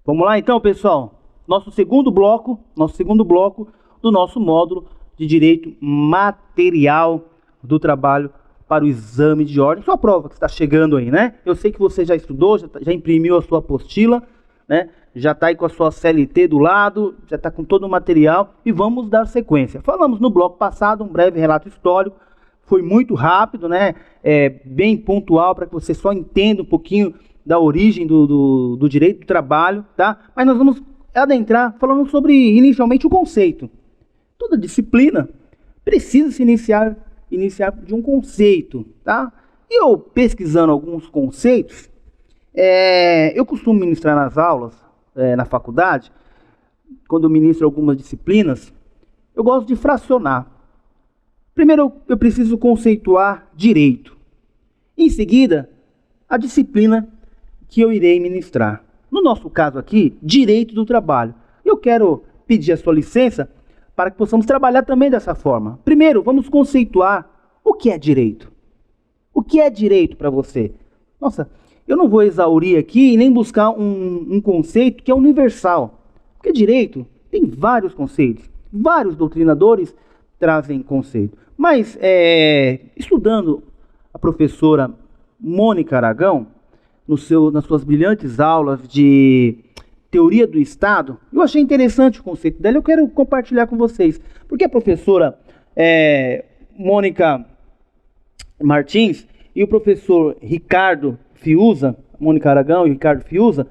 Vamos lá então, pessoal. Nosso segundo bloco do nosso módulo de Direito Material do Trabalho para o exame de ordem. Sua prova que está chegando aí, né? Eu sei que você já estudou, já imprimiu a sua apostila, né? Já está aí com a sua CLT do lado, já está com todo o material e vamos dar sequência. Falamos no bloco passado um breve relato histórico, foi muito rápido, né? Bem pontual para que você só entenda um pouquinho da origem do direito do trabalho, tá? Mas nós vamos adentrar falando sobre, inicialmente, o conceito. Toda disciplina precisa se iniciar de um conceito, tá? E eu, pesquisando alguns conceitos, eu costumo ministrar nas aulas, na faculdade, quando eu ministro algumas disciplinas, eu gosto de fracionar. Primeiro, eu preciso conceituar direito. Em seguida, a disciplina que eu irei ministrar. No nosso caso aqui, direito do trabalho. Eu quero pedir a sua licença para que possamos trabalhar também dessa forma. Primeiro, vamos conceituar o que é direito. O que é direito para você? Nossa, eu não vou exaurir aqui e nem buscar um conceito que é universal. Porque direito tem vários conceitos. Vários doutrinadores trazem conceito. Mas, estudando a professora Mônica Aragão, nas suas brilhantes aulas de teoria do Estado, eu achei interessante o conceito dela, eu quero compartilhar com vocês. Porque a professora Mônica Martins e o professor Ricardo Fiuza, Mônica Aragão e Ricardo Fiuza,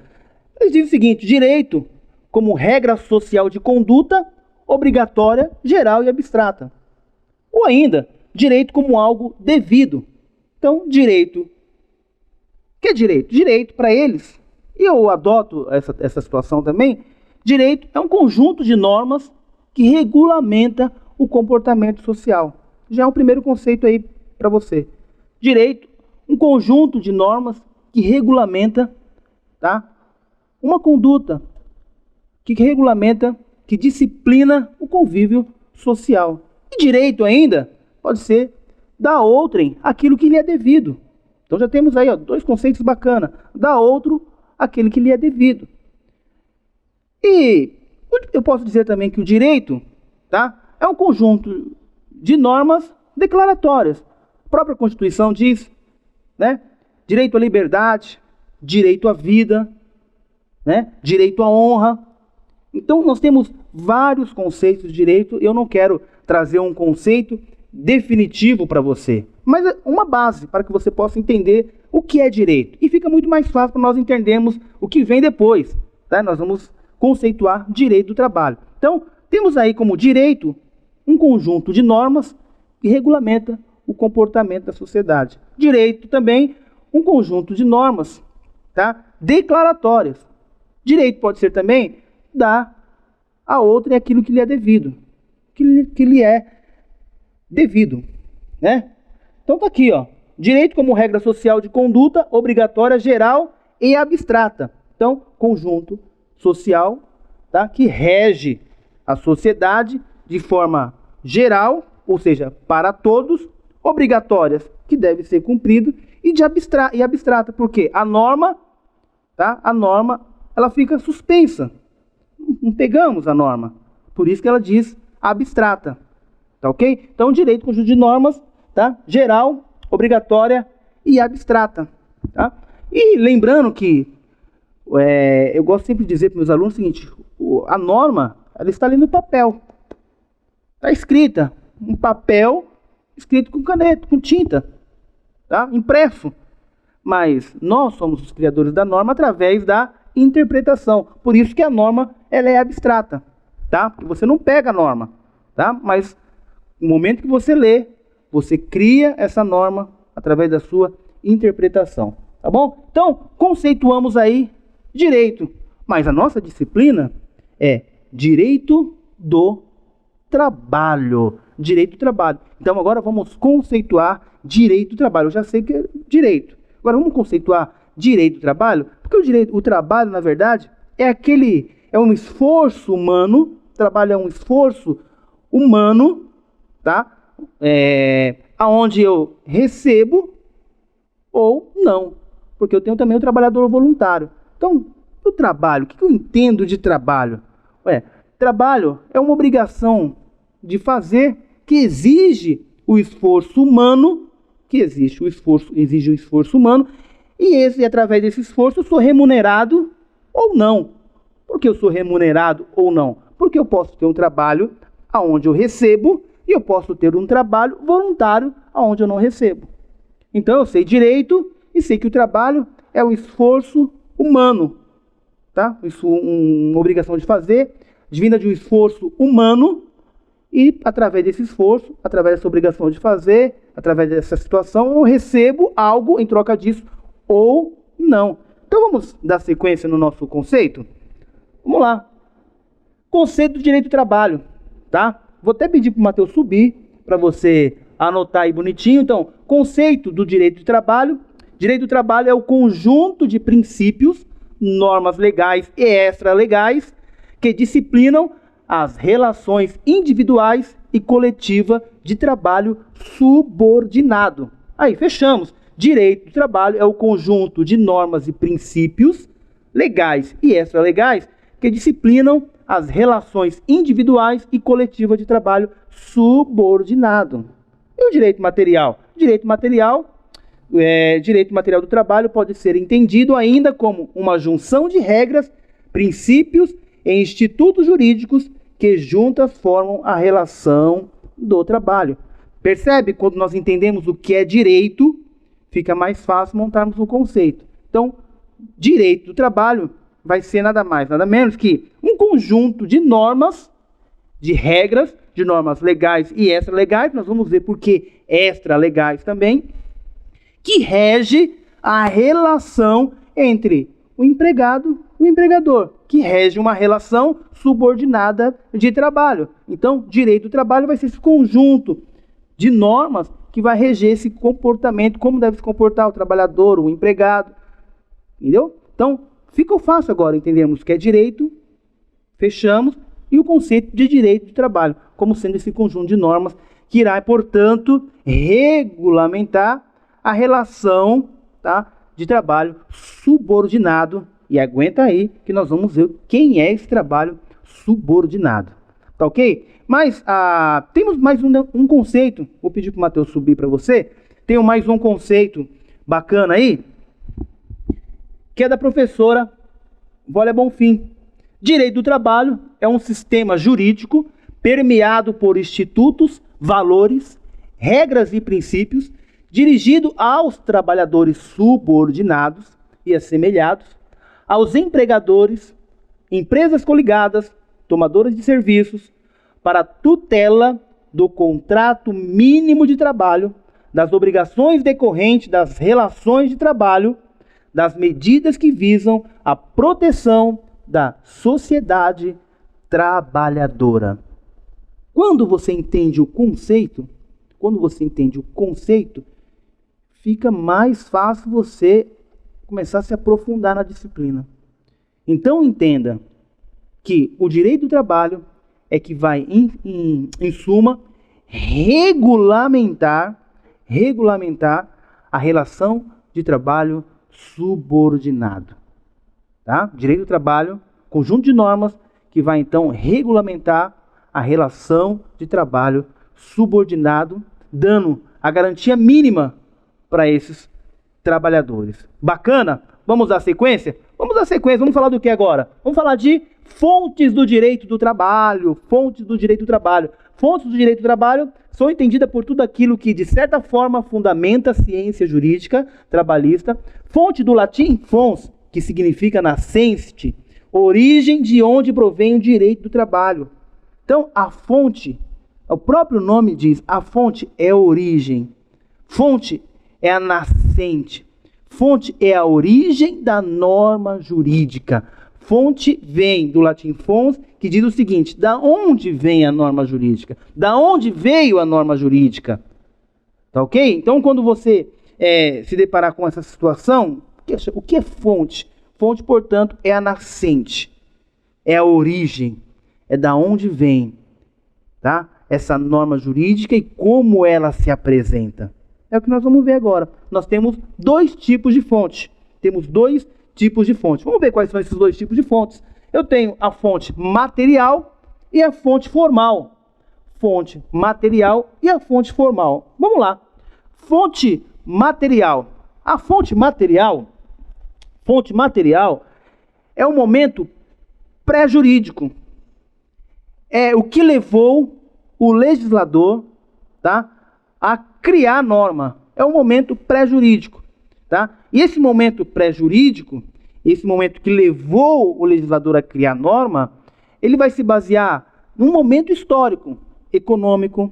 eles dizem o seguinte: direito como regra social de conduta obrigatória, geral e abstrata. Ou ainda, direito como algo devido. Então, direito. O que é direito? Direito, para eles, e eu adoto essa situação também, direito é um conjunto de normas que regulamenta o comportamento social. Já é um primeiro conceito aí para você. Direito, um conjunto de normas que regulamenta, tá, uma conduta, que regulamenta, que disciplina o convívio social. E direito ainda pode ser da outrem aquilo que lhe é devido. Então já temos aí, dois conceitos bacanas. Da outro aquele que lhe é devido. E eu posso dizer também que o direito, tá, é um conjunto de normas declaratórias. A própria Constituição diz, né, direito à liberdade, direito à vida, né, direito à honra. Então nós temos vários conceitos de direito. Eu não quero trazer um conceito definitivo para você, mas é uma base para que você possa entender o que é direito. E fica muito mais fácil para nós entendermos o que vem depois, tá? Nós vamos conceituar direito do trabalho. Então, temos aí como direito um conjunto de normas que regulamenta o comportamento da sociedade. Direito também um conjunto de normas, tá, declaratórias. Direito pode ser também dar a outra aquilo que lhe é devido, que lhe é devido, né? Então tá aqui, direito como regra social de conduta obrigatória, geral e abstrata. Então, conjunto social, tá, que rege a sociedade de forma geral, ou seja, para todos, obrigatórias, que deve ser cumprido, e abstrata, porque a norma, tá, ela fica suspensa. Não pegamos a norma. Por isso que ela diz abstrata. Tá ok? Então, direito, conjunto de normas, tá? Geral, obrigatória e abstrata. Tá? E lembrando que eu gosto sempre de dizer para meus alunos o seguinte: a norma, ela está ali no papel. Está escrita. Um papel escrito com caneta, com tinta. Tá? Impresso. Mas nós somos os criadores da norma através da interpretação. Por isso que a norma, ela é abstrata. Tá? Porque você não pega a norma. Tá? Mas no momento que você lê, você cria essa norma através da sua interpretação. Tá bom? Então, conceituamos aí direito. Mas a nossa disciplina é direito do trabalho. Direito do trabalho. Então, agora vamos conceituar direito do trabalho. Eu já sei que é direito. Agora, vamos conceituar direito do trabalho? Porque o trabalho, na verdade, é um esforço humano. O trabalho é um esforço humano, tá? Aonde eu recebo ou não, porque eu tenho também o trabalhador voluntário. Então, o trabalho, o que eu entendo de trabalho? Trabalho é uma obrigação de fazer que exige o esforço humano, exige o esforço humano, e através desse esforço eu sou remunerado ou não. Por que eu sou remunerado ou não? Porque eu posso ter um trabalho onde eu recebo e eu posso ter um trabalho voluntário onde eu não recebo. Então eu sei direito e sei que o trabalho é um esforço humano, tá? Isso uma obrigação de fazer, vinda de um esforço humano, e através desse esforço, através dessa obrigação de fazer, através dessa situação, eu recebo algo em troca disso ou não. Então vamos dar sequência no nosso conceito? Vamos lá. Conceito do direito do trabalho, tá? Vou até pedir para o Matheus subir para você anotar aí bonitinho. Então, conceito do direito do trabalho. Direito do trabalho é o conjunto de princípios, normas legais e extralegais que disciplinam as relações individuais e coletivas de trabalho subordinado. Aí, fechamos. Direito do trabalho é o conjunto de normas e princípios legais e extralegais que disciplinam as relações individuais e coletivas de trabalho subordinado. E o direito material? Direito material do trabalho pode ser entendido ainda como uma junção de regras, princípios e institutos jurídicos que juntas formam a relação do trabalho. Percebe? Quando nós entendemos o que é direito, fica mais fácil montarmos um conceito. Então, direito do trabalho vai ser nada mais, nada menos que um conjunto de normas, de regras, de normas legais e extralegais, nós vamos ver por que extralegais também, que rege a relação entre o empregado e o empregador, que rege uma relação subordinada de trabalho. Então, direito do trabalho vai ser esse conjunto de normas que vai reger esse comportamento, como deve se comportar o trabalhador, o empregado. Entendeu? Então, ficou fácil agora entendermos o que é direito, fechamos, e o conceito de direito de trabalho, como sendo esse conjunto de normas que irá, portanto, regulamentar a relação, tá, de trabalho subordinado. E aguenta aí que nós vamos ver quem é esse trabalho subordinado. Tá ok? Mas temos mais um conceito. Vou pedir para o Matheus subir para você. Tenho mais um conceito bacana aí, que é da professora Wólia Bonfim. Direito do trabalho é um sistema jurídico permeado por institutos, valores, regras e princípios, dirigido aos trabalhadores subordinados e assemelhados, aos empregadores, empresas coligadas, tomadoras de serviços, para a tutela do contrato mínimo de trabalho, das obrigações decorrentes das relações de trabalho, das medidas que visam a proteção da sociedade trabalhadora. Quando você entende o conceito, fica mais fácil você começar a se aprofundar na disciplina. Então entenda que o direito do trabalho é que vai, em suma, regulamentar a relação de trabalho subordinado. Tá? Direito do trabalho, conjunto de normas que vai então regulamentar a relação de trabalho subordinado, dando a garantia mínima para esses trabalhadores. Bacana? Vamos dar sequência? Vamos falar do que agora? Vamos falar de fontes do direito do trabalho. Fontes do direito do trabalho são entendidas por tudo aquilo que, de certa forma, fundamenta a ciência jurídica trabalhista. Fonte do latim, fons, que significa nascente, origem de onde provém o direito do trabalho. Então, a fonte, o próprio nome diz, a fonte é a origem. Fonte é a nascente. Fonte é a origem da norma jurídica. Fonte vem do latim fons, que diz o seguinte: da onde vem a norma jurídica? Da onde veio a norma jurídica? Tá ok? Então, quando você se deparar com essa situação, o que é fonte? Fonte, portanto, é a nascente, é a origem, é da onde vem, tá? Essa norma jurídica e como ela se apresenta. É o que nós vamos ver agora. Nós temos dois tipos de fonte. Temos dois tipos de fonte. Vamos ver quais são esses dois tipos de fontes. Eu tenho a fonte material e a fonte formal. Fonte material e a fonte formal. Vamos lá. Fonte material. A fonte material é o momento pré-jurídico. É o que levou o legislador, tá, a criar a norma. É o momento pré-jurídico. Tá? E esse momento pré-jurídico, esse momento que levou o legislador a criar a norma, ele vai se basear num momento histórico, econômico,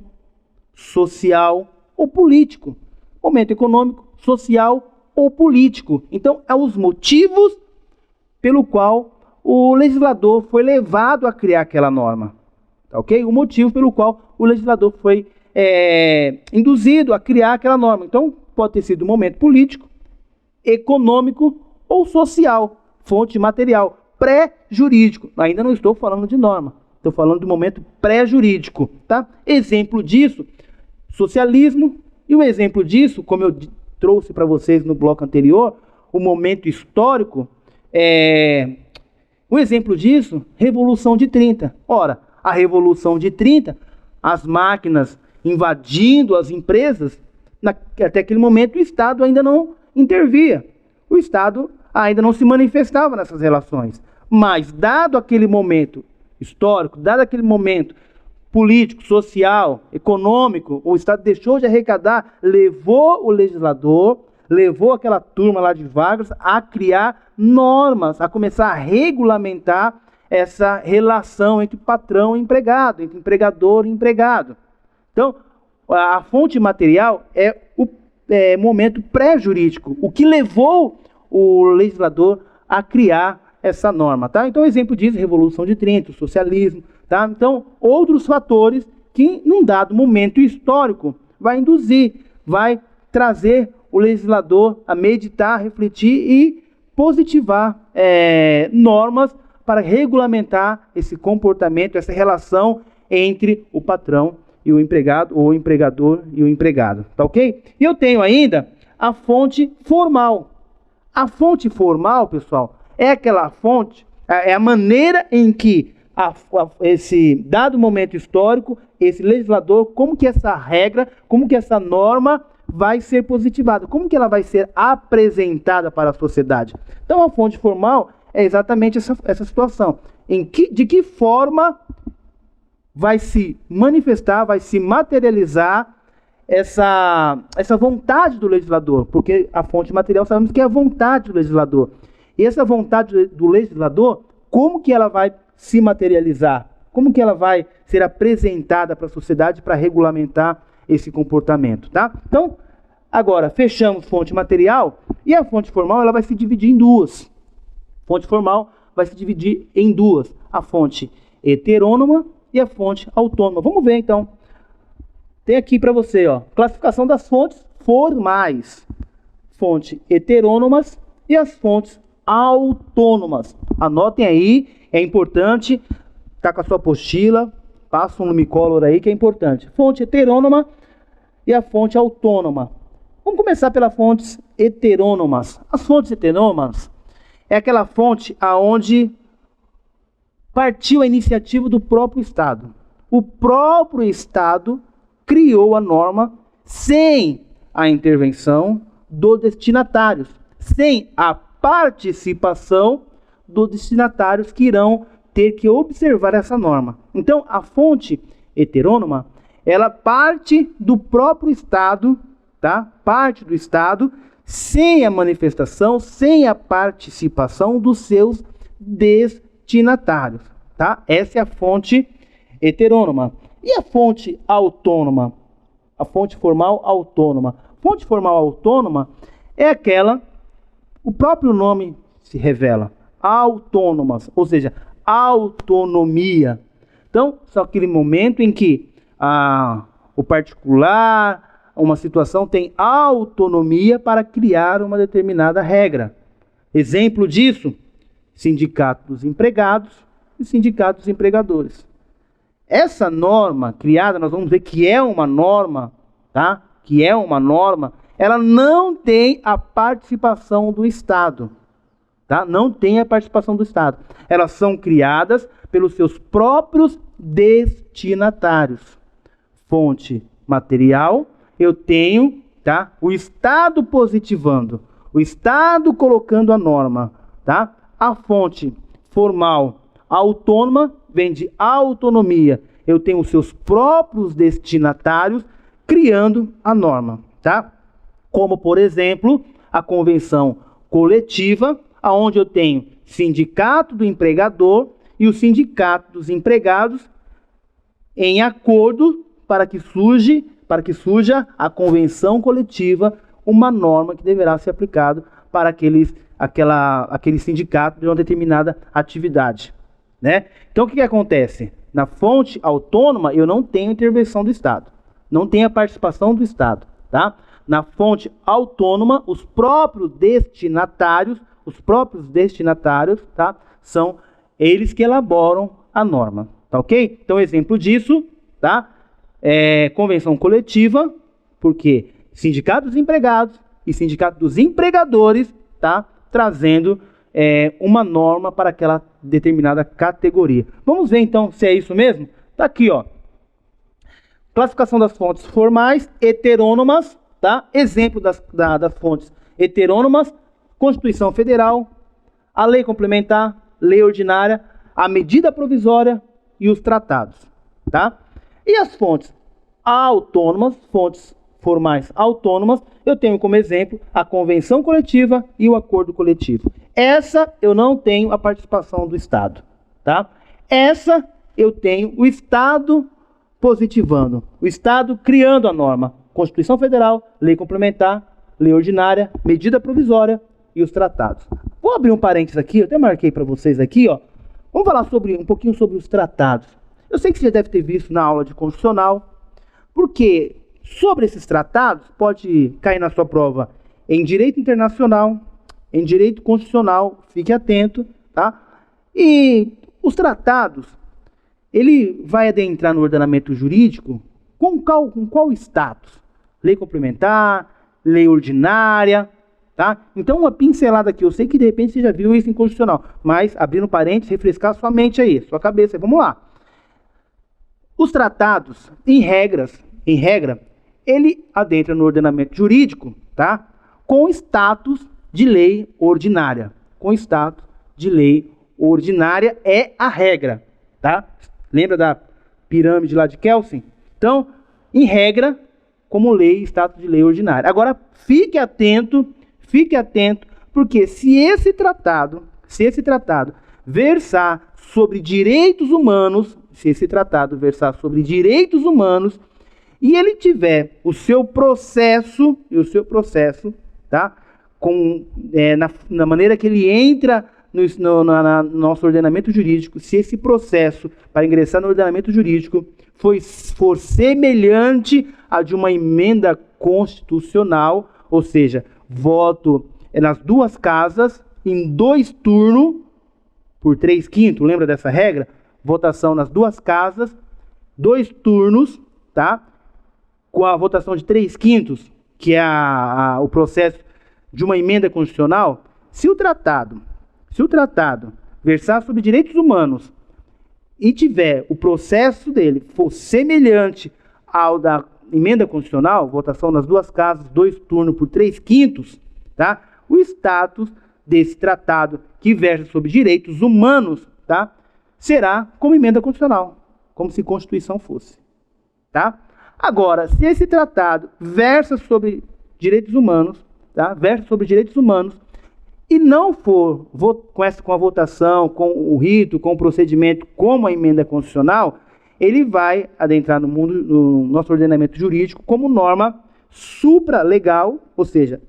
social ou político. Momento econômico, social ou político. Então, é os motivos pelo qual o legislador foi levado a criar aquela norma. Tá, ok? O motivo pelo qual o legislador foi induzido a criar aquela norma. Então, pode ter sido um momento político, econômico ou social. Fonte material, pré-jurídico. Ainda não estou falando de norma. Estou falando do momento pré-jurídico. Tá? Exemplo disso, socialismo. E o exemplo disso, como eu trouxe para vocês no bloco anterior, o momento histórico, um exemplo disso, Revolução de 30. Ora, a Revolução de 30, as máquinas invadindo as empresas, até aquele momento o Estado ainda não intervia. O Estado ainda não se manifestava nessas relações. Mas, dado aquele momento histórico, dado aquele momento político, social, econômico, o Estado deixou de arrecadar, levou o legislador, levou aquela turma lá de Vargas a criar normas, a começar a regulamentar essa relação entre patrão e empregado, entre empregador e empregado. Então, a fonte material é o momento pré-jurídico, o que levou o legislador a criar essa norma. Tá? Então, exemplo disso, Revolução de 30, o socialismo. Tá? Então, outros fatores que, num dado momento histórico, vai induzir, vai trazer o legislador a meditar, refletir e positivar normas para regulamentar esse comportamento, essa relação entre o patrão e o empregado, ou o empregador e o empregado. Tá ok? E eu tenho ainda a fonte formal. A fonte formal, pessoal, é aquela fonte, é a maneira em que esse dado momento histórico, esse legislador, como que essa regra, como que essa norma vai ser positivada, como que ela vai ser apresentada para a sociedade. Então, a fonte formal é exatamente essa situação. De que forma vai se manifestar, vai se materializar essa vontade do legislador, porque a fonte material sabemos que é a vontade do legislador. E essa vontade do legislador, como que ela vai se materializar? Como que ela vai ser apresentada para a sociedade para regulamentar esse comportamento, tá? Então, agora, fechamos fonte material e a fonte formal ela vai se dividir em duas. Fonte formal vai se dividir em duas. A fonte heterônoma e a fonte autônoma. Vamos ver, então. Tem aqui para você, ó, classificação das fontes formais. Fonte heterônomas e as fontes autônomas. Anotem aí, é importante. Tá com a sua apostila, passa um lumicolor aí que é importante. Fonte heterônoma e a fonte autônoma. Vamos começar pelas fontes heterônomas. As fontes heterônomas é aquela fonte aonde partiu a iniciativa do próprio Estado. O próprio Estado criou a norma sem a intervenção dos destinatários, sem a participação dos destinatários que irão ter que observar essa norma. Então, a fonte heterônoma, ela parte do próprio Estado, tá? Parte do Estado, sem a manifestação, sem a participação dos seus destinatários, tá? Essa é a fonte heterônoma. E a fonte autônoma? A fonte formal autônoma. Fonte formal autônoma é aquela, o próprio nome se revela, autônomas, ou seja, autonomia. Então, só aquele momento em que o particular, uma situação tem autonomia para criar uma determinada regra. Exemplo disso, sindicato dos empregados e sindicato dos empregadores. Essa norma criada, nós vamos ver que é uma norma, tá? Que é uma norma, ela não tem a participação do Estado. tá? Não tem a participação do Estado. Elas são criadas pelos seus próprios destinatários. Fonte material, eu tenho, tá? O Estado positivando, o Estado colocando a norma, tá? A fonte formal autônoma vem de autonomia. Eu tenho os seus próprios destinatários criando a norma, tá? Como, por exemplo, a convenção coletiva, aonde eu tenho sindicato do empregador e o sindicato dos empregados em acordo para que surja a convenção coletiva, uma norma que deverá ser aplicada para aquele sindicato de uma determinada atividade, né? Então, o que acontece? Na fonte autônoma, eu não tenho intervenção do Estado, não tenho a participação do Estado, tá? Na fonte autônoma, os próprios destinatários, tá? São eles que elaboram a norma, tá ok? Então, exemplo disso, tá? Convenção coletiva, porque sindicato dos empregados e sindicato dos empregadores, tá? Trazendo uma norma para aquela determinada categoria. Vamos ver então se é isso mesmo? Tá aqui, ó. Classificação das fontes formais heterônomas, tá? Exemplo das fontes heterônomas: Constituição Federal, a Lei Complementar, Lei Ordinária, a Medida Provisória e os tratados, tá? E as fontes autônomas, fontes formais autônomas, eu tenho como exemplo a convenção coletiva e o acordo coletivo. Essa eu não tenho a participação do Estado, tá? Essa eu tenho o Estado positivando, o Estado criando a norma. Constituição Federal, Lei Complementar, Lei Ordinária, Medida Provisória e os tratados. Vou abrir um parênteses aqui, eu até marquei para vocês aqui, ó. Vamos falar um pouquinho sobre os tratados. Eu sei que você já deve ter visto na aula de constitucional, porque sobre esses tratados pode cair na sua prova em direito internacional, em direito constitucional, fique atento, tá? E os tratados, ele vai adentrar no ordenamento jurídico com qual status? Lei complementar, lei ordinária, tá? Então, uma pincelada aqui, eu sei que de repente você já viu isso em constitucional, mas abrindo parênteses, refrescar sua mente aí, sua cabeça, vamos lá. Os tratados, em regra, ele adentra no ordenamento jurídico, tá? Com status de lei ordinária. Com status de lei ordinária é a regra, tá? Lembra da pirâmide lá de Kelsen? Então, em regra, como lei, status de lei ordinária. Agora, fique atento, porque se esse tratado versar sobre direitos humanos, e ele tiver o seu processo, tá? Na maneira que ele entra no nosso ordenamento jurídico, se esse processo para ingressar no ordenamento jurídico for semelhante a de uma emenda constitucional, ou seja, voto nas duas casas, em 2 turnos, por 3/5, lembra dessa regra? Votação nas duas casas, 2 turnos, tá? Com a votação de 3/5, que é o processo de uma emenda constitucional. Se o tratado versar sobre direitos humanos e tiver o processo dele for semelhante ao da emenda constitucional, votação nas duas casas, 2 turnos por 3/5, tá? O status desse tratado que versa sobre direitos humanos, tá? Será como emenda constitucional, como se Constituição fosse, tá? Agora, se esse tratado versa sobre direitos humanos, tá? Versa sobre direitos humanos e não for com a votação, com o rito, com o procedimento, como a emenda constitucional, ele vai adentrar no nosso ordenamento jurídico como norma supralegal, ou seja,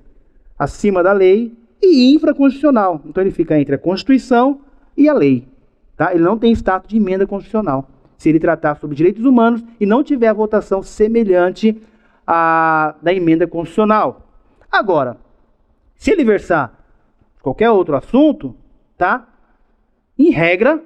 acima da lei, e infraconstitucional. Então ele fica entre a Constituição e a lei, tá? Ele não tem status de emenda constitucional, se ele tratar sobre direitos humanos e não tiver a votação semelhante à da emenda constitucional. Agora, se ele versar qualquer outro assunto, tá? Em regra,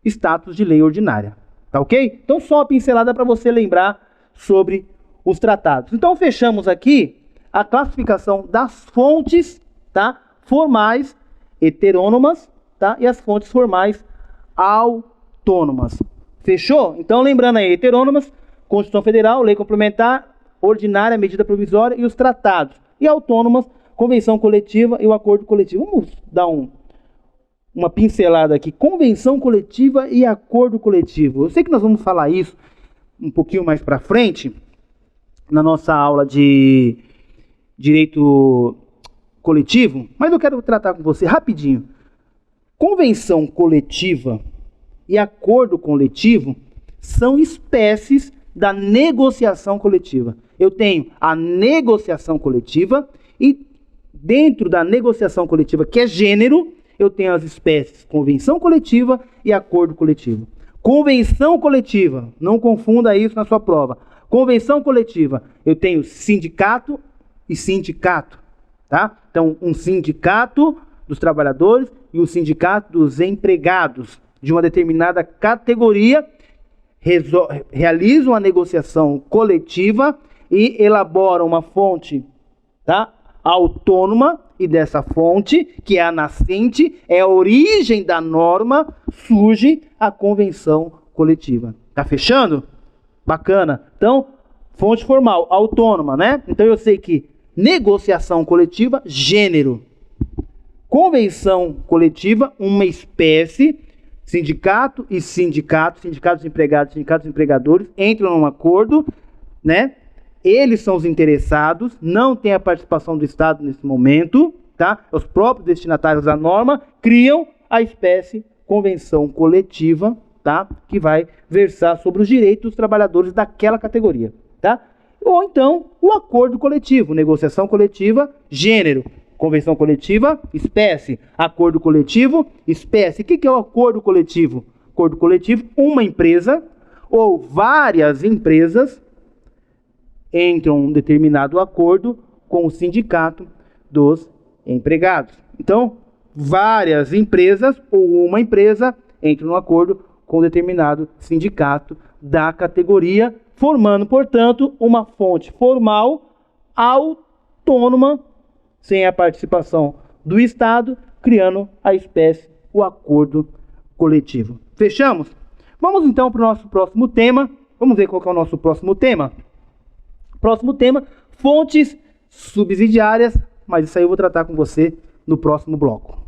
status de lei ordinária, tá ok? Então, só uma pincelada para você lembrar sobre os tratados. Então, fechamos aqui a classificação das fontes, tá? Formais heterônomas, tá? E as fontes formais autônomas. Fechou? Então, lembrando aí, heterônomas, Constituição Federal, Lei Complementar, Ordinária, Medida Provisória e os tratados. E autônomas, Convenção Coletiva e o Acordo Coletivo. Vamos dar uma pincelada aqui. Convenção Coletiva e Acordo Coletivo. Eu sei que nós vamos falar isso um pouquinho mais para frente, na nossa aula de Direito Coletivo, mas eu quero tratar com você rapidinho. Convenção coletiva e acordo coletivo são espécies da negociação coletiva. Eu tenho a negociação coletiva e dentro da negociação coletiva, que é gênero, eu tenho as espécies convenção coletiva e acordo coletivo. Convenção coletiva, não confunda isso na sua prova. Convenção coletiva, eu tenho sindicato e sindicato, tá? Então, um sindicato dos trabalhadores e o sindicato dos empregados de uma determinada categoria realizam a negociação coletiva e elaboram uma fonte, tá, autônoma, e dessa fonte, que é a nascente, é a origem da norma, surge a convenção coletiva. Tá fechando? Bacana. Então, fonte formal, autônoma, né? Então eu sei que negociação coletiva, gênero. Convenção coletiva, uma espécie, sindicato e sindicato, sindicatos de empregados, sindicatos de empregadores, entram num acordo, né? Eles são os interessados, não tem a participação do Estado nesse momento, tá? Os próprios destinatários da norma criam a espécie convenção coletiva, tá? Que vai versar sobre os direitos dos trabalhadores daquela categoria, tá? Ou então, o acordo coletivo, negociação coletiva, gênero. Convenção coletiva, espécie. Acordo coletivo, espécie. O que é o acordo coletivo? Acordo coletivo, uma empresa ou várias empresas entram em um determinado acordo com o sindicato dos empregados. Então, várias empresas ou uma empresa entram em um acordo com um determinado sindicato da categoria, formando, portanto, uma fonte formal autônoma, sem a participação do Estado, criando a espécie, o acordo coletivo. Fechamos? Vamos então para o nosso próximo tema. Vamos ver qual que é o nosso próximo tema. Próximo tema, fontes subsidiárias, mas isso aí eu vou tratar com você no próximo bloco.